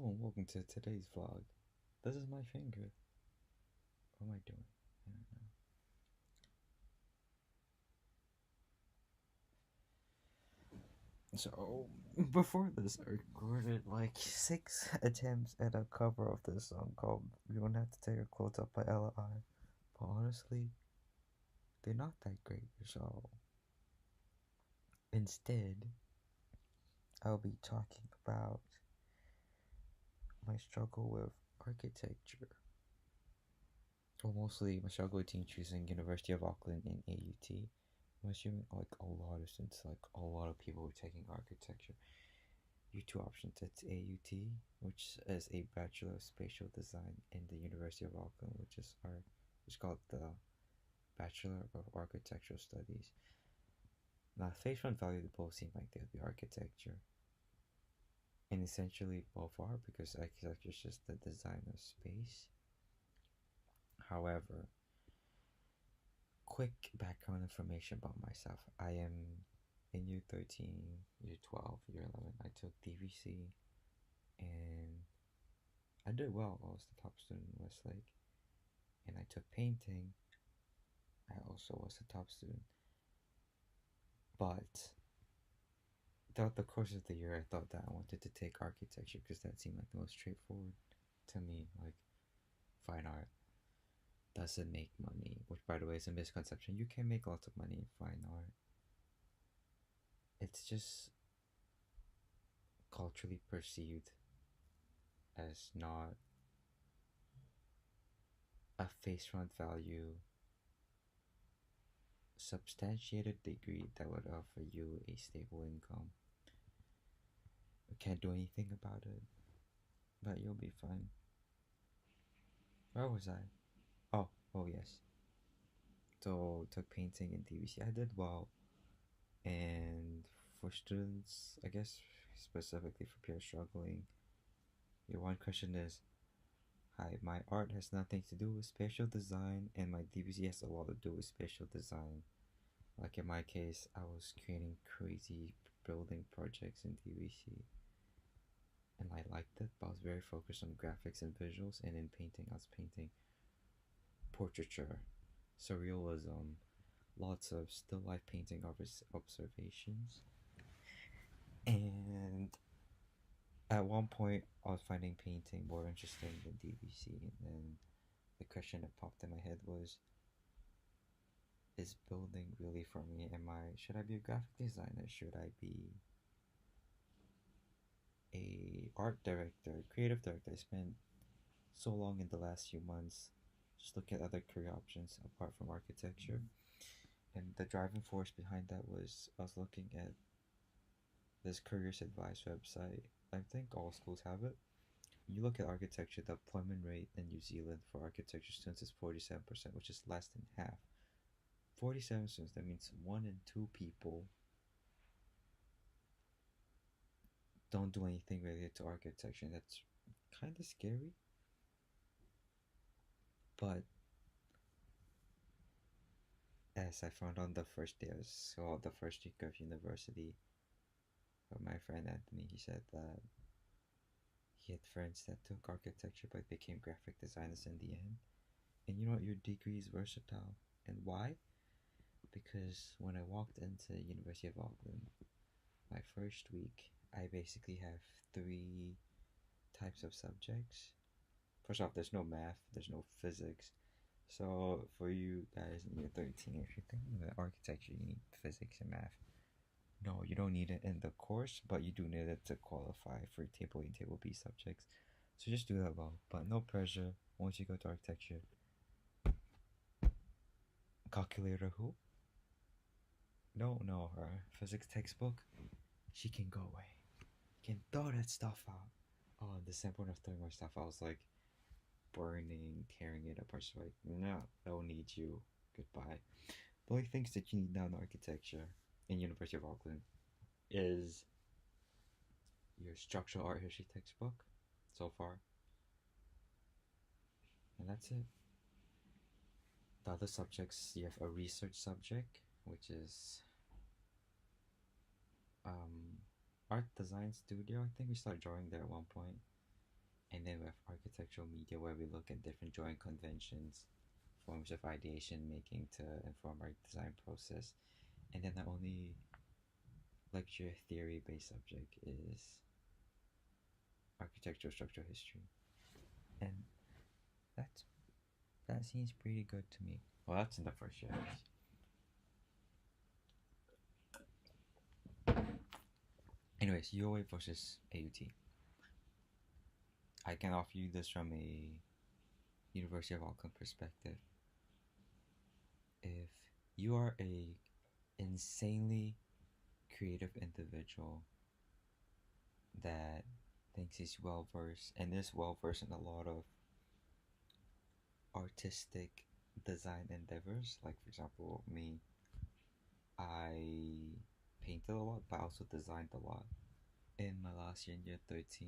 Hello and welcome to today's vlog. This is my finger. What am I doing? I don't know. So, before this, I recorded like 6 attempts at a cover of this song called You Don't Have to Take Your Clothes Off by L.I. But honestly, they're not that great, so instead, I'll be talking about my struggle with architecture. Well, mostly my struggle with choosing University of Auckland and AUT. I'm assuming like a lot of since like a lot of people were taking architecture. You two options. It's AUT, which is a Bachelor of Spatial Design in the University of Auckland, which is called the Bachelor of Architectural Studies. Now, face front value, they both seem like they would be architecture, and essentially both are because architecture is just the design of space. However, quick background information about myself. I am in year 13, year 12, year 11. I took DVC and I did well. I was the top student in Westlake. And I took painting. I also was the top student. But throughout the course of the year, I thought that I wanted to take architecture because that seemed like the most straightforward to me. Like, fine art doesn't make money, which, by the way, is a misconception. You can make lots of money in fine art. It's just culturally perceived as not a face front value substantiated degree that would offer you a stable income. You can't do anything about it, but you'll be fine. Where was I? Oh yes. So took painting and DVC. I did well, and for students, I guess specifically for people struggling, your one question is, hi, my art has nothing to do with spatial design, and my DVC has a lot to do with spatial design. Like in my case, I was creating crazy building projects in DVC, and I liked it, but I was very focused on graphics and visuals, and in painting, I was painting portraiture, surrealism, lots of still life painting observations. And at one point, I was finding painting more interesting than DVC, and then the question that popped in my head was, is building really for me? Should I be a graphic designer? Should I be a art director, creative director? I spent so long in the last few months just looking at other career options apart from architecture. And the driving force behind that was I was looking at this careers advice website. I think all schools have it. You look at architecture, the employment rate in New Zealand for architecture students is 47%, which is less than half. 47 students, that means 1 in 2 people don't do anything related to architecture. That's kind of scary. But as I found on the first day the first week of university, my friend Anthony, he said that he had friends that took architecture but became graphic designers in the end. And you know what? Your degree is versatile. And why? Because when I walked into University of Auckland, my first week, I basically have 3 types of subjects. First off, there's no math, there's no physics. So for you guys in year 13, if you're thinking about architecture, you need physics and math. No, you don't need it in the course, but you do need it to qualify for table A and table B subjects. So just do that well, but no pressure. Once you go to architecture, calculator who? No, her physics textbook, she can go away. You can throw that stuff out. Oh, the standpoint of throwing my stuff, I was like burning, tearing it apart. So like, no, I don't need you. Goodbye. The only things that you need now in architecture in University of Auckland is your structural art history textbook so far, and that's it. The other subjects, you have a research subject, which is art design studio. I think we started drawing there at one point. And then we have architectural media, where we look at different drawing conventions, forms of ideation making to inform our design process. And then the only lecture theory based subject is architectural structural history. And that's that seems pretty good to me. Well, that's in the first year. Anyways, UOA versus AUT. I can offer you this from a University of Auckland perspective. If you are a insanely creative individual that thinks he's well versed and is well versed in a lot of artistic design endeavors, like for example me, I painted a lot but I also designed a lot. In my last year, in year 13,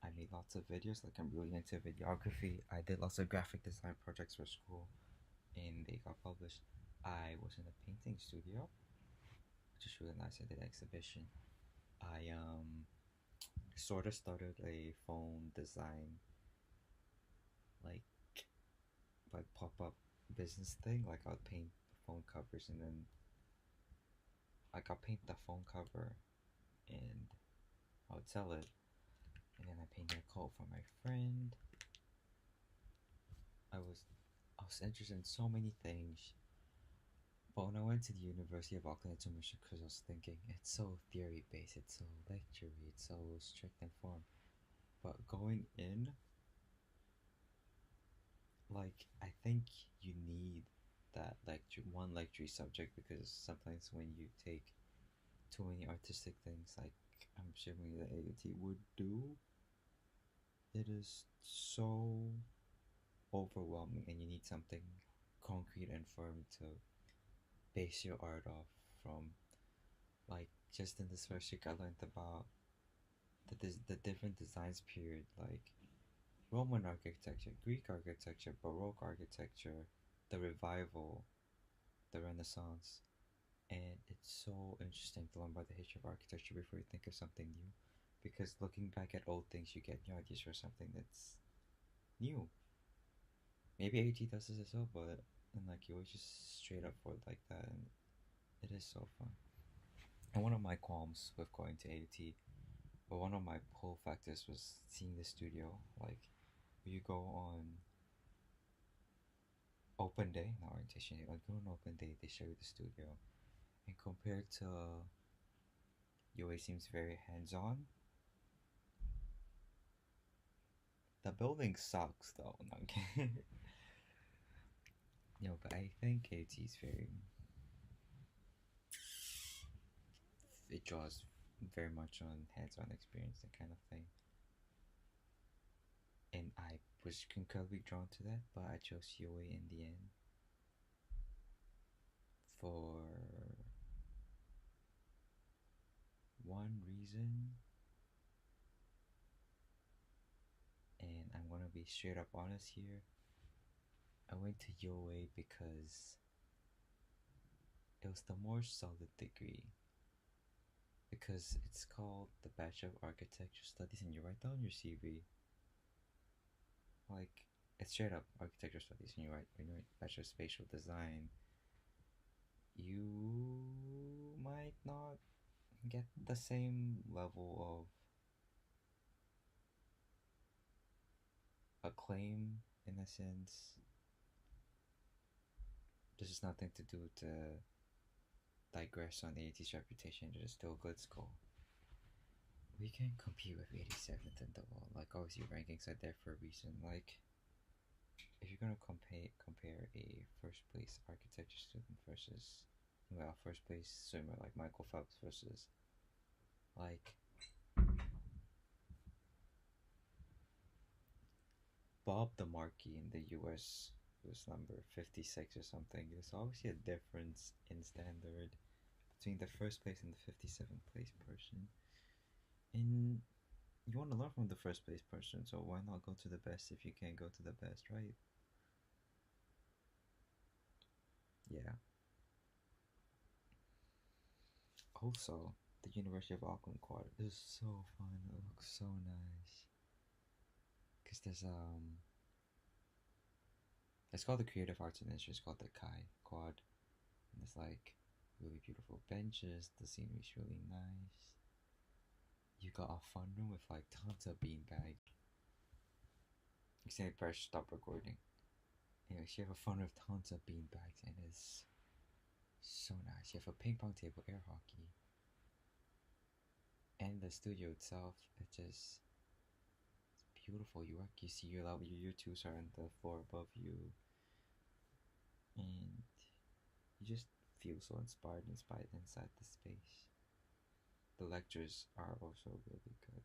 I made lots of videos, like I'm really into videography. I did lots of graphic design projects for school and they got published. I was in a painting studio, which is really nice. I did an exhibition. I sort of started a phone design like pop-up business thing. Like I would paint phone covers and then I'll paint the phone cover and I would sell it. And then I painted a coat for my friend. I was interested in so many things. But when I went to the University of Auckland, it's so much because I was thinking it's so theory based, it's so lectury, it's so strict and form. But going in, like I think you need that one lecture subject, because sometimes when you take too many artistic things, like I'm assuming the AUT would do, it is so overwhelming, and you need something concrete and firm to base your art off from. Like just in this first week, I learned about the different designs period, like Roman architecture, Greek architecture, Baroque architecture, the Revival, the Renaissance, and it's so interesting to learn about the history of architecture before you think of something new, because looking back at old things, you get new ideas for something that's new. Maybe AT does this as well, but and like you always just straight up for it like that, and it is so fun. And one of my qualms with going to AUT, but one of my pull factors was seeing the studio. Like, you go on open day, not orientation day, like go on open day, they show you the studio. And compared to UA seems very hands-on. The building sucks though. No, no, but I think AT is very. It draws very much on hands-on experience, that kind of thing. And I was incredibly drawn to that, but I chose UA in the end for one reason, and I'm gonna be straight up honest here. I went to UOA because it was the more solid degree. Because it's called the Bachelor of Architecture Studies, and you write down your CV. Like, it's straight up architecture studies, and when you write Bachelor of Spatial Design, you might not get the same level of acclaim in a sense. This is nothing to do to digress on AUT's reputation. It is still a good school. We can compete with 87th in the world. Like, obviously rankings are there for a reason. Like, if you're gonna compare a first place architecture student versus first place swimmer like Michael Phelps versus like Bob the Marquis in the US, was number 56 or something. There's obviously a difference in standard between the first place and the 57th place person. And you want to learn from the first place person, so why not go to the best if you can't go to the best, right? Yeah. Also, the University of Auckland quad is so fun. It looks so nice. there's this it's called the Creative Arts and Industry. It's called the Kai Quad, and it's like really beautiful benches. The scenery's really nice. You got a fun room with like tons of beanbags. You say press stop recording. Anyway, you have a fun with tons of beanbags, and it's so nice. You have a ping pong table, air hockey, and the studio itself. It's just it's beautiful. You work, you see your level, your twos are on the floor above you, and you just feel so inspired inside the space. The lectures are also really good.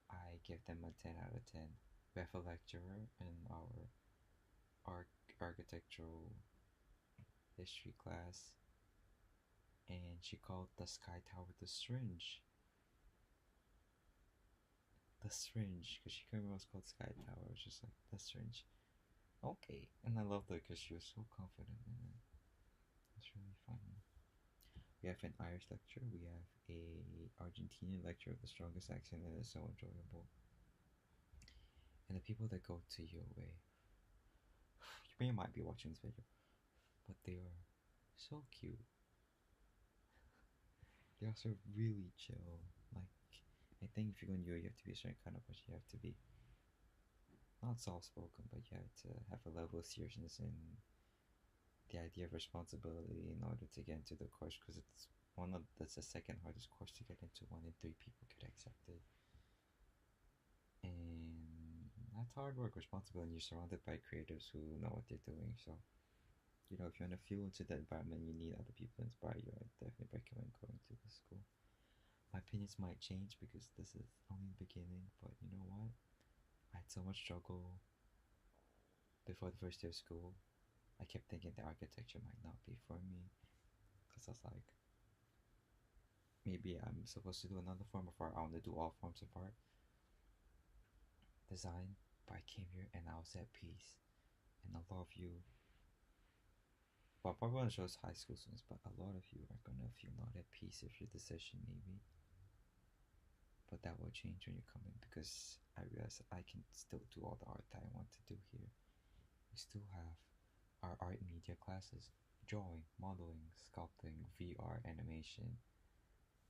I give them a 10 out of 10. We have a lecturer in our architectural history class, and she called the Sky Tower the Syringe. The Syringe, because she couldn't remember it was called Sky Tower. It was just like, the Syringe. Okay, and I loved it because she was so confident in it. It's really funny. We have an Irish lecture. We have a Argentinian lecture with the strongest accent, and it's so enjoyable. And the people that go to UOA, you might be watching this video, but they are so cute. They're also really chill. Like, I think if you're going to UOA, you have to be a certain kind of person. You have to be not soft-spoken, but you have to have a level of seriousness in the idea of responsibility in order to get into the course, because it's that's the second hardest course to get into. 1 in 3 people get accepted, and that's hard work, responsibility, and you're surrounded by creatives who know what they're doing. So, you know, if you want to feel into that environment, you need other people to inspire you. I definitely recommend going to the school. My opinions might change because this is only the beginning, but you know what? I had so much struggle before the first day of school. I kept thinking the architecture might not be for me, because I was like, maybe I'm supposed to do another form of art. I want to do all forms of art, design, but I came here and I was at peace. And a lot of you, well, I probably want to show us high school students, but a lot of you are gonna feel not at peace with your decision, maybe. But that will change when you come in, because I realize that I can still do all the art that I want to do here. We still have our art media classes, drawing, modeling, sculpting, VR, animation.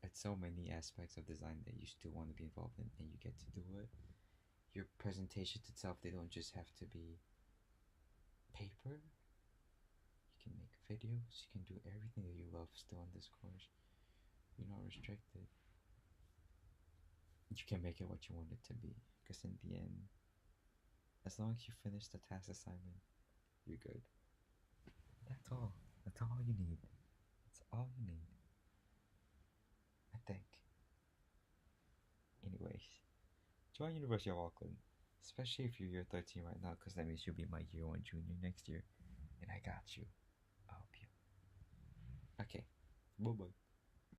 It's so many aspects of design that you still want to be involved in, and you get to do it. Your presentations itself, they don't just have to be paper. You can make videos, you can do everything that you love still in this course. You're not restricted. You can make it what you want it to be, because in the end, as long as you finish the task assignment, you're good. That's all. That's all you need. That's all you need, I think. Anyways, join University of Auckland, especially if you're year 13 right now, because that means you'll be my year 1 junior next year, and I got you. I'll help you. Okay, bye bye.